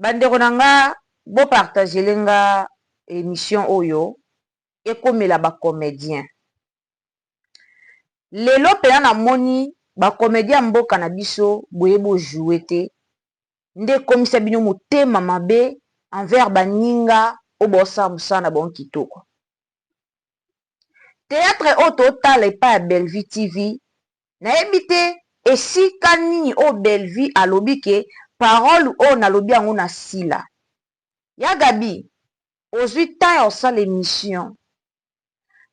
Bandeko nanga bo partager lenga émission oyo ekomela ba comédien. Lelo pena na moni ba comédien mboka na biso boye bo jouer te. Nde komisa bino motema mabe envers baninga o bosa musana bon kitoko. Théâtre auto tala epa ya Bellevue TV na ebite esika nini o Bellevue alobi ke parole o nalobi yango na sila. Ya Gabi, ozwi temps ya osala émission.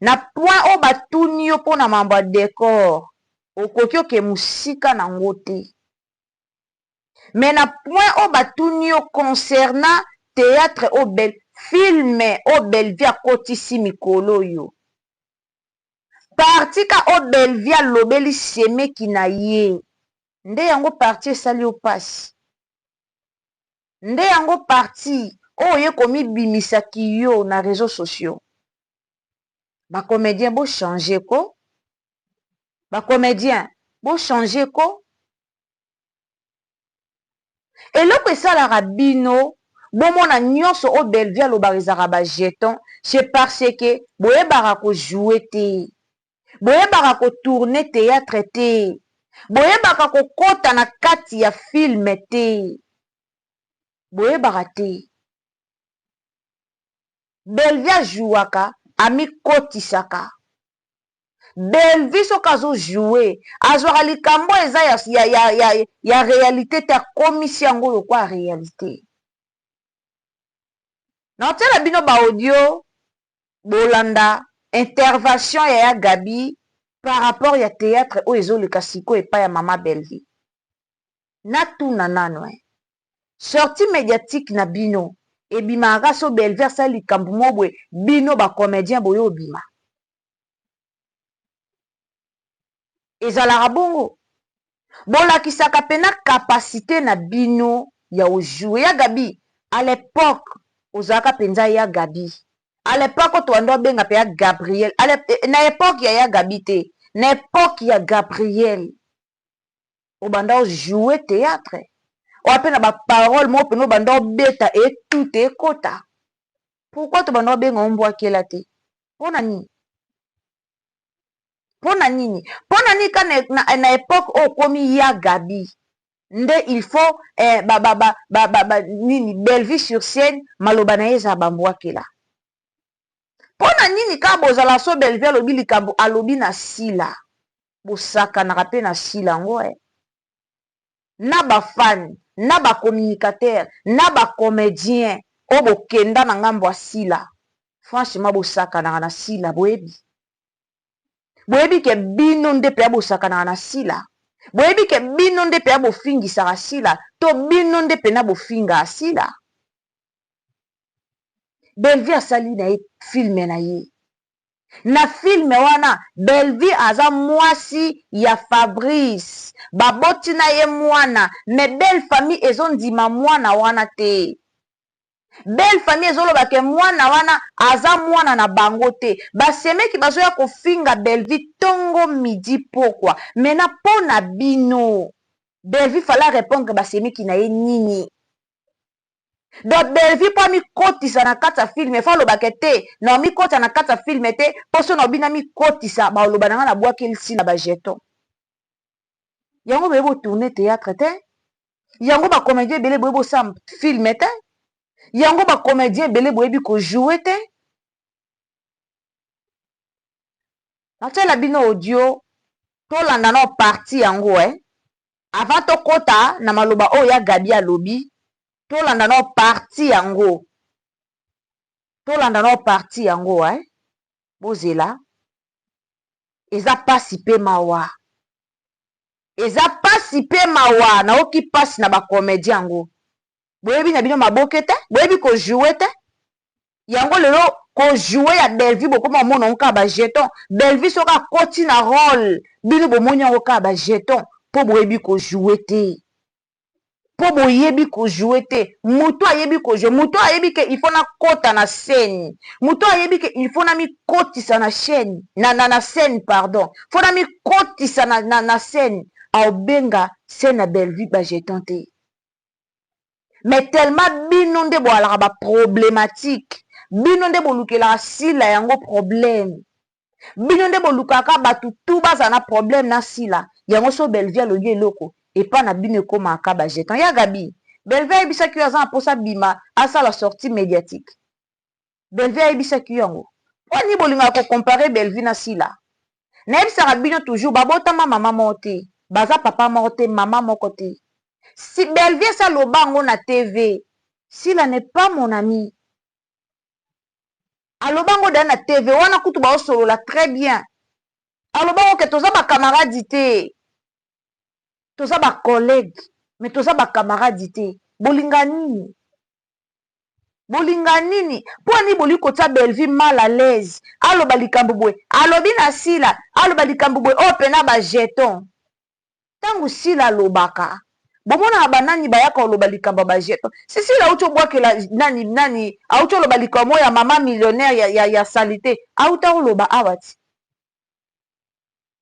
Na point o batuni yo pona mambo ya décor, okoki oke musika nango te. Mais na point o batuni yo concernant théâtre o film o Bellevue akotisi mikolo yo. Parti ka o Bellevue alobeli semeki na ye. Nde yango parti esali yo pasi. Nde yango parti oye komi bimisaki yo na réseaux sociaux. Ba comédien bo changer ko. Ba comédien bo changer ko. Eloko esalaka bino bomona nyonso o Bellevue alobaka ezaka ba jeton, c'est parce que boyebaka ko jouer te. Boyebaka ko tourner théâtre te. Boyebaka ko kota na kati ya film te. Boyebaka te. Bellevue jouaka ami kotisaka. Bellevue soka zo jouer azwaka likambo eza ya réalité te akomisi yango lokwa réalité. Na tela bino ba audio bolanda intervention ya Gabi par rapport ya théâtre o ezoleka siko epa ya mama Bellevue. Na tuna nano sortie médiatique na bino ebimaka so Bellevue asali likambo mobwe bino ba comédien boyo obima. Ezalaka bongo bolakisaka pena capacité na bino ya ojouer. Ya Gabi à l'époque ozalaka penza ya Gabi. À l'époque to ando benga pe ya Gabriel. Na époque ya Gabi te. Na époque ya Gabriel. Obanda jouer théâtre. O apena ba parole mo peno banda beta et tout est kota. Pourquoi to banda benga ombwa kela te? Pona nini? Pona nini? Pona nini ka na époque o komi ya Gabi. Nde il faut nini Bellevue sur scène maloba na eza bambwa kela. Pona nini ka bozala so Bellevue alobi likambo alobi na sila. Bosaka na rape na sila ngo na ba fan, na ba communicateur, na ba comédien o bokenda na ngambo ya sila. Franchement bosaka na sila boyebi. Boyebi ke bino nde pe bosaka na sila. Boyebi ke bino nde pe bofingisa sila to bino nde pe na bofinga sila. Bellevue asali na ye film na ye. Na film wana Bellevue aza mwasi ya Fabrice. Baboti na ye mwana. Me belle famille ezondima mwana wana te. Belle famille ezoloba ke mwana wana aza mwana na bango te. Basemeki bazoya kofinga Bellevue tongo midi pokwa. Mena pona bino. Bellevue fala répondre basemeki na ye nini. Donc Bellevue pa mi kotisa na kati ya film fa lobake te na mi kota na kati ya film te poso na bina mi kotisa ba loba na bwaki sila ba jeton. Yango bebo tourner théâtre te. Yango ba comédien belé bebo sam film te. Yango ba comédien belé boyebi ko jouer te. Na tela bino audio to landa na parti yango avant to kota na maloba o ya Gabi alobi. Tolanda no parti yango. Tolanda no parti yango bozela. Eza pasi pe mawa. Eza pasi pe mawa na oki pasi na ba comédien yango. Boyebi na bino maboke te, boyebi ko jouer te. Yango lelo ko jouer ya Bellevue bokoma mona onka ba jeton. Bellevue soka koti na rôle. Bino bomoni yango ka ba jeton po boyebi ko jouer te. Po boyebi ko jouer te. Muto ayebi ko jouer. Muto ayebi ke il faut na kota na scène. Muto ayebi ke il faut na mi kotisa na chaîne. Na scène pardon. Faut na mi kotisa na scène. A obenga scène na Bellevue ba jeton te. mais tellement bino nde boalaka ba problématique, bino nde bolukela sila yango problème, bino nde bolukaka batu tu baza na problème na sila yango. So Bellevie alobi eloko epa na bino ekomaka ba jeton ya Gabi. Bellevie ayebisaki yo aza na mposa bima asala sortie médiatique. Bellevie ayebisaki yango poni bolingaka kocompare Bellevie na sila. Nayebisaka bino toujours babotama mama moko te, baza papa moko te, mama moko te. Si Bellevie saloba yango na TV, sila n'est pas mon ami. Alobango da na TV wana kutu ba osolola très bien. Alobango ke toza ba camarade te, toza ba collègue, mais toza ba camarade te. Bolinga nini? Bolinga nini? Poni boli kotia Bellevie mal à l'aise. Aloba likambo boye, alobi na sila, aloba likambo boye o pena ba jeton. Tangu sila alobaka, bomona banani bayaka oloba likambo ba jeton. Sisi la ucho bwakela nani aucho oloba likambo ya mama millionnaire ya salite. Auta oloba awati.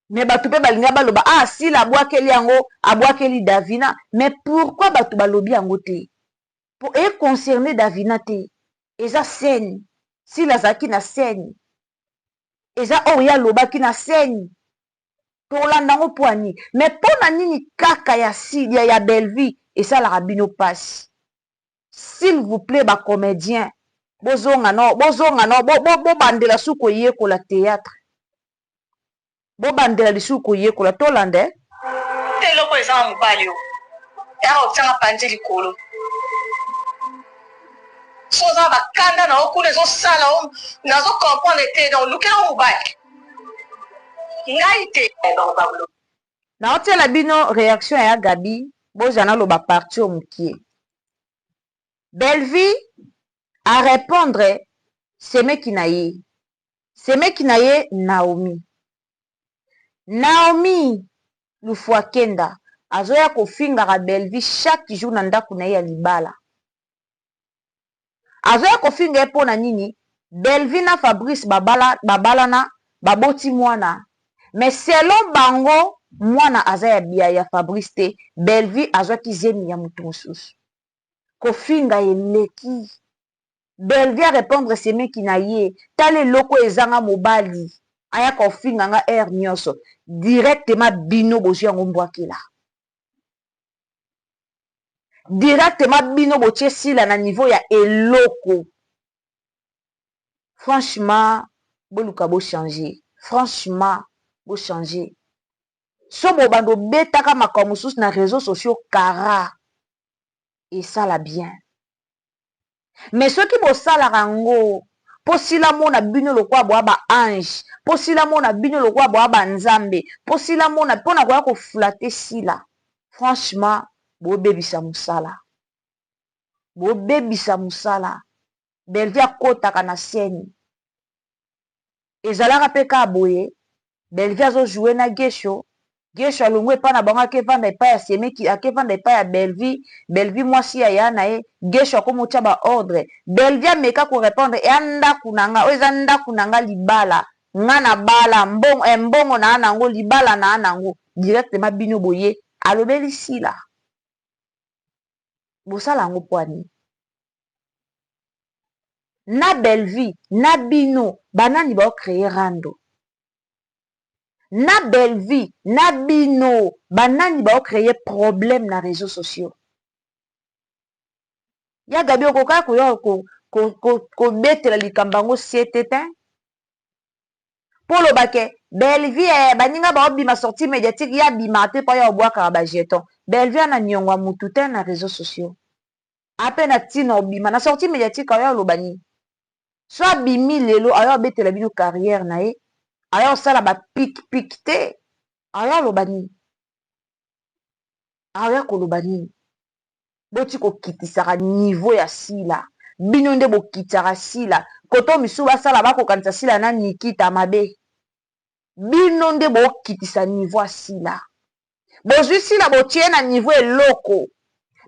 Mais batu pe balinga baloba sila abwakeli yango, abwakeli Davina. Mais pourquoi batu balobi yango te? Pour concerner Davina te. Eza scène. Sila zaki na scène. Eza oya lobaki na scène. Tolanda ngo poani. Mais pona nini kaka ya Sidia ya Bellevie et ça la rabino passe. S'il vous plaît ba comédien, bozonga no, bo bandela suko yeko la théâtre. Bo bandela lisuko yeko la tolande. Telo ko eza mobali yo. Ya o tsanga panje likolo. Soza ba kanda na okule zo sala o nazo comprendre te donc lukela mobali. Na otela bino réaction ya Gabi bozana loba parti au mukie. Bellevie à répondre semeki na ye Naomi. Naomi lufwa kenda azoya kofingaka Bellevie chaque jour na ndako na ye ya libala. Azoya kofinga epo na nini? Bellevie na Fabrice babalana baboti mwana. Mais selon bango mwana aza ya bia ya Fabrice te, Bellevie azwaki zemi ya mutu mosusu. Kofinga eleki. Bellevie a répondre semeki na ye, tale loko ezanga mobali. Aya kofinga nga air nyonso. Directement bino bozi yango mbwakela. Directement bino botie sila na niveau ya eloko. Franchement, boluka bo changer. Franchement, bo changer. So bo bando betaka makambo mosusu na réseaux sociaux kara. Et ça la bien. Mais ceux qui bo sala rango, po sila mona bino lokwa bo ba ange, po sila mona bino lokwa bo ba nzambe, po sila mona pona kwa ko flatter sila. Franchement, bo bebisa musala. Bo bebisa musala. Bellevie akotaka na scène. Ezalaka pe ka boye, Bellevie azo jouer na Gesho. Gesho alongwe pa na bango akevanda epai ya semeki, akevanda epai ya Bellevie. Bellevie mwasi ya ya na ye, Gesho akomotia ba ordre. Bellevie ameka ko répondre e ndaku nanga, o eza ndaku nanga libala. Nga na bala, mbongo na anango, libala na anango. Directement bino boye, alobeli sila. Bosala yango poani. Na Bellevie, na bino, banani bao créer rando. Na Bellevie, na bino, banani bao créer problème na réseaux sociaux. Ya Gabi okoka ko betela likambango sietete. Polo bake, Bellevie baninga bao bima sortie médiatique ya bimate pa ya obwaka ba jeton. Bellevie na nyongwa mutu te na réseaux sociaux. Ape na tina obima na sortie médiatique ya lobani. Soit bimi lelo aya betela bino carrière na ye. Aya osala ba pik te. Aya lobani. Aya kolobani. Boti ko kitisaka niveau ya sila. Bino nde bo kitara sila. Koto misu basala bako kanisa sila na Nikita mabe. Bino nde bo kitisa niveau ya sila. Bozwi sila bo tie na niveau eloko.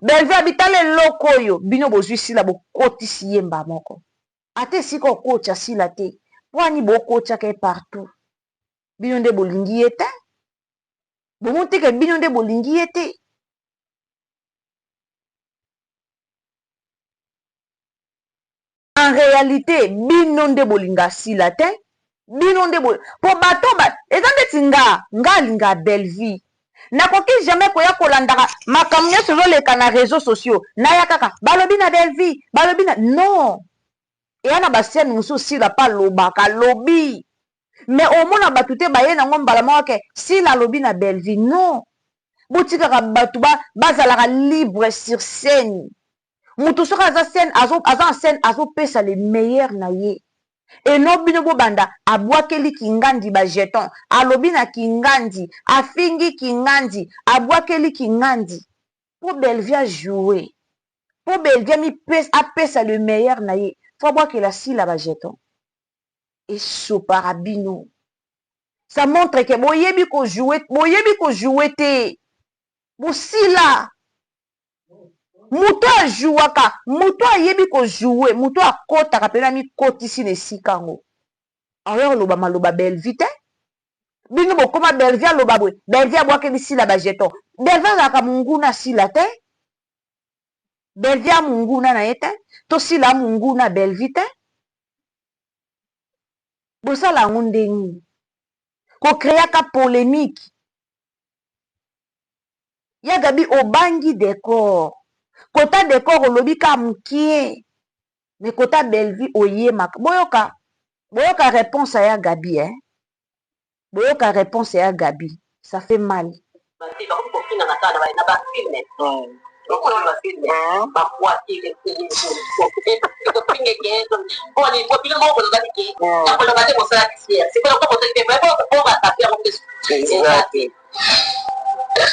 Bellevie abitale eloko yo. Bino bozwi sila bo kotisi yemba moko. Ate siko kocha sila te. Wani bo kocha ke partout. Bino nde bolingi ye te. Bomonte ke bino nde bolingi ye te. en réalité bino nde bolinga sila te bino nde po bato eza ndeti nga alinga belle vie nakoki jamais koya kolandaka makambo nyonso ezoleka na réseaux sociaux naya kaka balobi na belle vie balobi na non eya na basiane mosusu sila pa alobaka lobi mais omona bato te baye nango mbala moko ke sila alobi na belle vie non botikaka bato bazalaka libre sur scène mutu soki aza en scène azopesa le meilleur na ye eno bino bobanda abwakeli kingandi bajeton alobi na kingandi afingi kingandi abwakeli kingandi po belvie ajoue po belvie apesa le meilleur na ye fo abwakela sila bajeton esopaka bino ça montre ke boyebi kojoue te bosila mutu ajouaka mutu ayebi kojoue mutu akotaka mpena mikotisi na esika yango alors loba maloba belvi te bino bokoma belvi aloba boye belvi abwakeli sila bajeton belvi azalaka monguna sila te belvi amonguna na ye te to sila amonguna belvi te bosala yango ndenge kokreaka polémique ya gabi obangi décor kota décor olobi ka mokie mais kota belvi oyemaka boyoka réponse ya gabi boyoka réponse ya gabi ça fait mal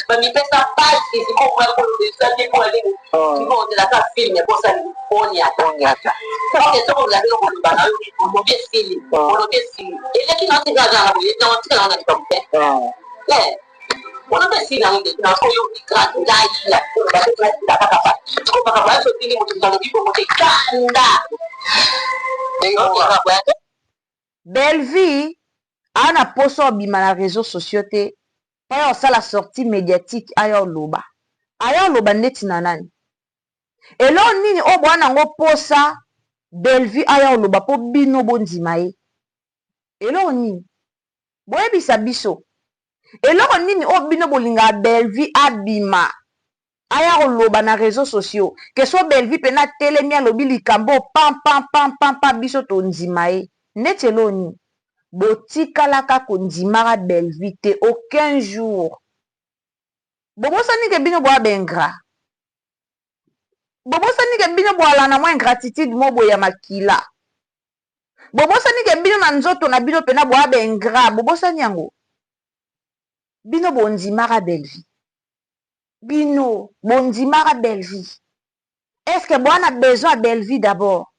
bamipesa pasi ezikokoya kolobesaki mpo alini kimondelaka filme posali onyata soko ozali okoloba na yo olobi esili eleki natikazanga boye natikala na likambo te olobi esili yango nde nakoyo ikandayila olobaaakaka sikopaka baya sotili moto nalobi bongo te kanda belvi ana poso obima na réseaux sociaux te aya osala sortie médiatique aya oloba ndeti na nani elo nini oyo bwana yango posa belvi aya oloba mpo bino bondima ye eloko nini boyebisa biso eloko nini oyo bino bolinga belvi abima aya koloba na réseaux sociaux ke so belvi mpena telemi alobi likambo pampa biso tondima ye neti eloko nini botikalaka kondimaka belvi te aucun jour bobosani ke bino boya bengra bobosani ke bino boala na mwa ingratitude mo boya makila bobosani ke bino na nzoto na bino mpena boya bengra bobosani yango bino bondimaka belvi bino bondimaka belvi est ce que boana besoin ya belvi d'abord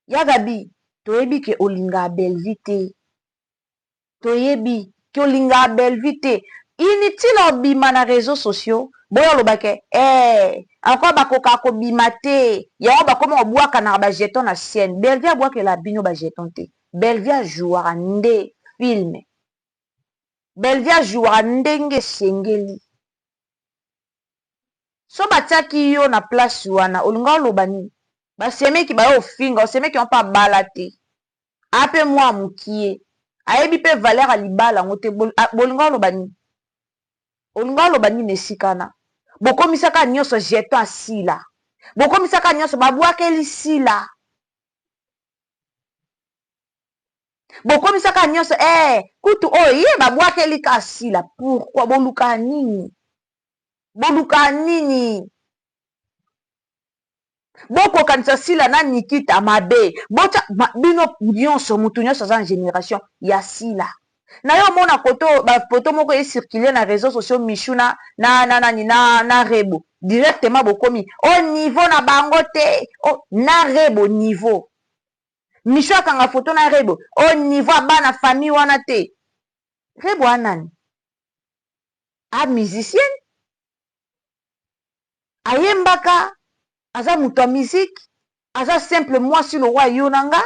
ya gabi toyebi ke olingaka belvi te toyebi ke olingaka belvi te inutile obima na réseaux sociaux boyo olobake encore bakoka kobima te yango bakoma obwakanaka bajeton na sienne belvi abwakela bino bajeton te belvi ajouaka nde filme belvi ajouaka ndenge esengeli so batiaki yo na place wana olinga oloba nini basemeki bayo ofinga osemeki mpa bala te ape mwa mokie ayebi mpe valeur ya libala yango te bolinga oloba nini olinga oloba nini esikana bokomisaka nyonso jeton asila bokomisaka nyonso babwakeli sila bokomisaka nyonso kutu oyo ye babwakeli ka sila pourkui boluka nini bokokanisa sila na nikita mabe bino nyonso mutu nyonso aza na génération ya sila na yo omona bapoto moko ecircule na réseaux sociaux michu na rebo directement bokomi o niveau na bango te na rebo niveau michu akanga foto na rebo o niveau abana famille wana te rebo anani musicienne ayembaka aza moto ya musique aza simple mwasi lokwa yo na nga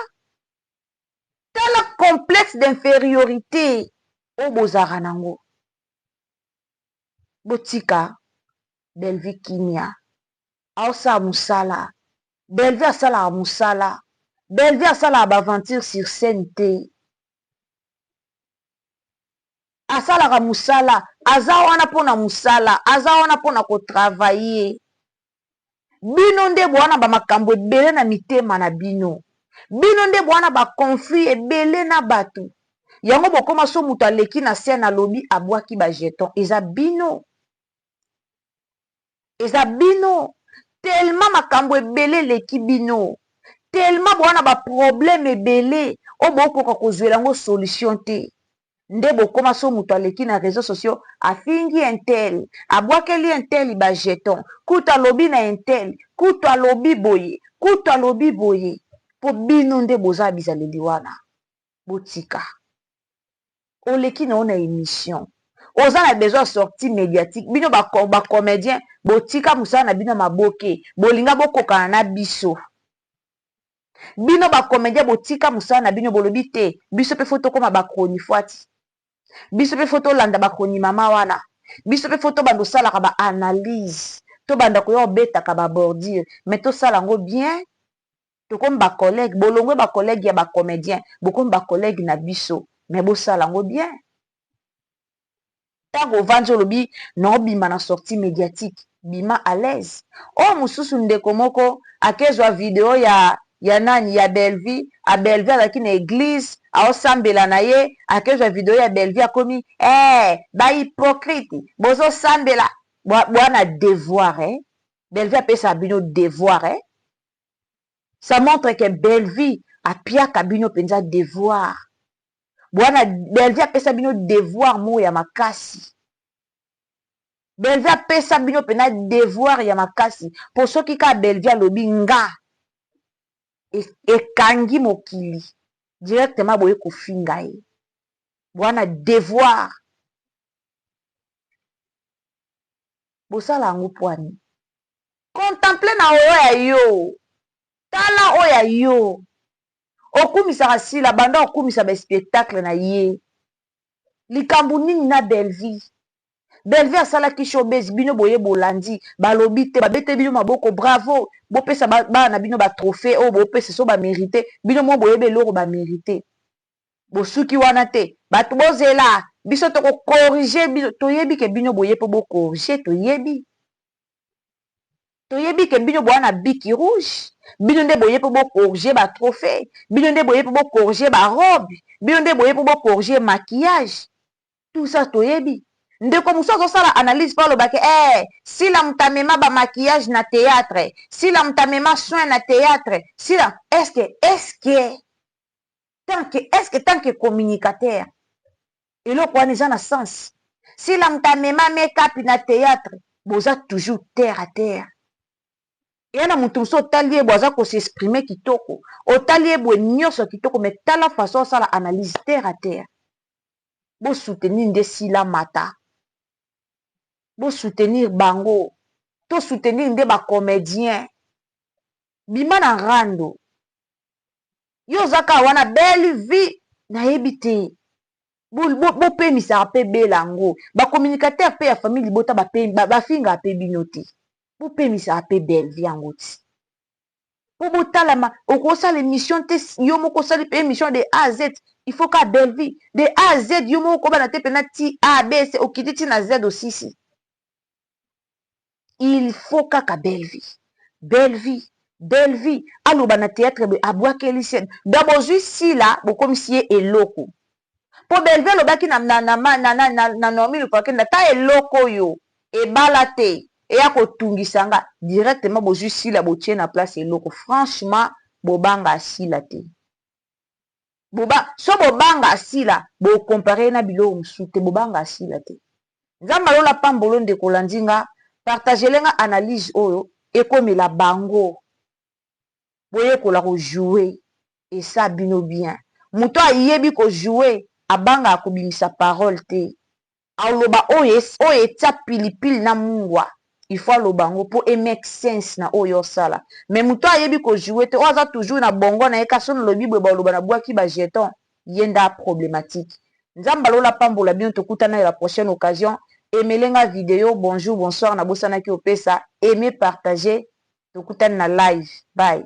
tala complexe d'infériorité oyo bozalaka nango botika belvi kimia aosala mosala belvi asalaka mosala Belle-Vie asala aventure sur scène te. Asalaka musala, aza wana pona musala, aza wana pona ko travailler. Bino nde bwana ba makambo ebele na mitema na bino. Bino nde bwana ba conflit ebele na bato. Yango bokoma so mutu aleki na scène alobi abwaki ba jeton. Eza bino. Eza bino. Tellement makambo ebele leki bino. Tellement bwana ba problème ebele. O bokoka kozwela ngo solution te. Nde bokoma so mutu aleki na réseaux sociaux afingi intel abwakeli intel ba jeton kuta lobi na intel kuta lobi boye kuta lobi boye po bino nde boza bizaleli wana botika oleki na ona émission oza na besoin sortie médiatique bino ba comédien botika musala na bino maboke bolinga bokokana na biso bino ba comédien botika musala na bino bolobi te biso pe foto koma ba chronifuati biso pe foto landa bakoni mama wana biso pe foto bando salaka ba analyse to banda ko yo betaka ba bordure mais to sala ngo bien to comme ba collègue bolongwe ba collègue ya ba comédien bokom ba collègue na biso mais bo sala ngo bien tango vanjo lobi no bima na sortie médiatique bima à l'aise o mususu ndeko moko akezwa video ya nani ya Belle-Vie a Belle-Vie alaki na église aosambela na ye akezwa video ya Belle-Vie akomi ba hypocrite bozo sambela bwana devoir Belle-Vie apesa bino devoir ça montre que Belle-Vie apiaka bino penza devoir bwana Belle-Vie apesa bino devoir mo ya makasi Belle-Vie apesa bino pena devoir ya makasi po soki ka Belle-Vie alobi nga ekangi mokili directement boye kofinga ye bwana devoir bosala yango pwani contemple na oyo ya yo tala oyo ya yo okumisaka sila banda okumisa baspectacle na ye likambo nini na Belle-Vie Belle-Vie asalaki showbiz bino boye bolandi balobi te babete bino maboko bravo bopesa bana bino ba trophée o bopesa so ba mérité bino mo boye beloko ba mérité bosuki wana te bato bozela biso to ko corriger bino toyebi ke bino boye po bo corriger toyebi ke bino bwana biki rouge bino nde boye po bo corriger ba trophée bino nde boye po bo corriger ba robe bino nde boye po bo corriger maquillage tout ça toyebi ndeko muso azosala analyse pa alobaki sila mutu amema ba maquillage na théâtre sila mutu amema soin na théâtre sila tant que communicateur eloko wana eza na sens sila mutu amema make-up na théâtre boza toujours terre à terre eya na mutu mosusu otali ye bo aza kosexprime kitoko otali ye boye nyonso kitoko mais tala façon osala analyse terre à terre bosoutenir nde sila mata bosoutenir bango to soutenir nde bacomédien bima na rando yo ozaka wana Belle-Vie nayebi te bopemisaka mpe belango bacommunicateur mpe ya famille libota bafingaka mpe bino te bopemisaka mpe Belle-Vie yango ti po botalama okosala émission te yo moko osali mpe émission de A à Z il faut ka Belle-Vie de A à Z yo moko kobana te mpena ti A B C okiti ti na Z osisi il faut kaka Belle-Vie aloba na théâtre abwakeli scène da bozwi sila bokomisi ye eloko po Belle-Vie alobaki na Naomi Lupakenda ta eloko oyo ebala te eya kotungisa nga directement bozwi sila botie na place eloko franchement bobanga asila te so bobanga asila bokompare na biloko mosusu te bobanga asila te nzambe alola pambolo ndeko olandi nga partagelenga analyse oyo ekomela bango boyekola kojoue esa bino bien moto ayebi kojoue abanga akobimisa parole te aloba oyo etia pilipili na mungwa il faut aloba ngo po make sense na oyo osala mais moto ayebi kojoue te oyo aza toujours na bongo na ye kasi ono lobi boye baloba na bwaki bajeton ye nda problématique nzambe alola pambola bino tokutana na la prochaine occasion emelenga video bonjour bonsoir na bosanaki opesa aimer partager tokutana na live bye